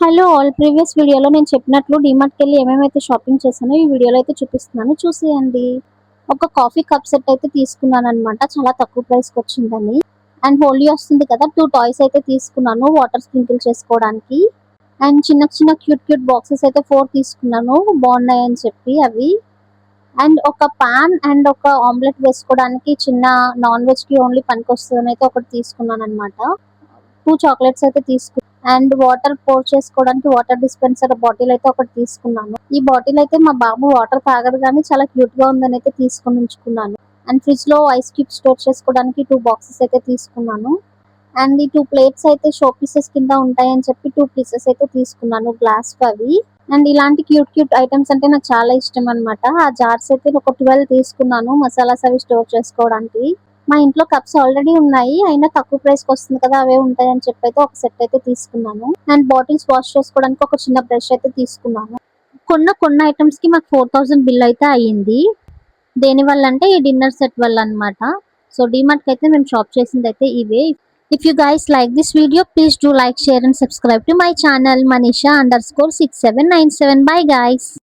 Hello all, previous వీడియోలో నేను చెప్పినట్లు డీమార్ట్కి వెళ్ళి ఏమేమైతే షాపింగ్ చేశానో ఈ వీడియోలో అయితే చూపిస్తున్నాను, చూసేయండి. ఒక కాఫీ కప్ సెట్ అయితే తీసుకున్నాను అనమాట, చాలా తక్కువ ప్రైస్కి వచ్చిందని. అండ్ హోలీ వస్తుంది కదా, 2 టాయ్స్ అయితే తీసుకున్నాను వాటర్ స్ప్రింకిల్ చేసుకోవడానికి. అండ్ చిన్న చిన్న క్యూట్ క్యూట్ బాక్సెస్ అయితే 4 తీసుకున్నాను, బాగున్నాయని చెప్పి అవి. అండ్ ఒక పాన్ అండ్ ఒక ఆమ్లెట్ వేసుకోవడానికి చిన్న నాన్ వెజ్కి ఓన్లీ పనికి వస్తుందని అయితే ఒకటి తీసుకున్నాను అనమాట. 2 చాక్లెట్స్ అయితే తీసుకున్నాను. అండ్ వాటర్ పోర్ చేసుకోవడానికి వాటర్ డిస్పెన్సర్ బాటిల్ అయితే ఒకటి తీసుకున్నాను. ఈ బాటిల్ అయితే మా బాబు వాటర్ తాగడు కానీ చాలా క్యూట్ గా ఉందని అయితే తీసుకుని ఉంచుకున్నాను. అండ్ ఫ్రిడ్జ్ లో ఐస్ క్యూబ్ స్టోర్ చేసుకోవడానికి 2 బాక్సెస్ అయితే తీసుకున్నాను. అండ్ ఈ 2 ప్లేట్స్ అయితే షో పీసెస్ కింద ఉంటాయని చెప్పి 2 పీసెస్ అయితే తీసుకున్నాను, గ్లాస్ అవి. అండ్ ఇలాంటి క్యూట్ క్యూట్ ఐటమ్స్ అంటే నాకు చాలా ఇష్టం అనమాట. ఆ జార్స్ అయితే ఒక 12 తీసుకున్నాను, మసాలాస్ అవి స్టోర్ చేసుకోవడానికి. మా ఇంట్లో కప్స్ ఆల్రెడీ ఉన్నాయి, అయినా తక్కువ ప్రైస్ కి వస్తుంది కదా, అవే ఉంటాయని చెప్పి అయితే ఒక సెట్ అయితే తీసుకున్నాను. అండ్ బాటిల్స్ వాష్ చేసుకోవడానికి ఒక చిన్న బ్రష్ అయితే తీసుకున్నాను. కొన్ని ఐటమ్స్ కి మాకు 4000 బిల్ అయితే అయ్యింది. దేని వల్ల అంటే ఈ డిన్నర్ సెట్ వల్ల అనమాట. సో డిమార్ట్ కి అయితే మేము షాప్ చేసింది అయితే ఇవే. If you guys like this video, please do like, share and subscribe to my channel Manisha_6797. Bye guys.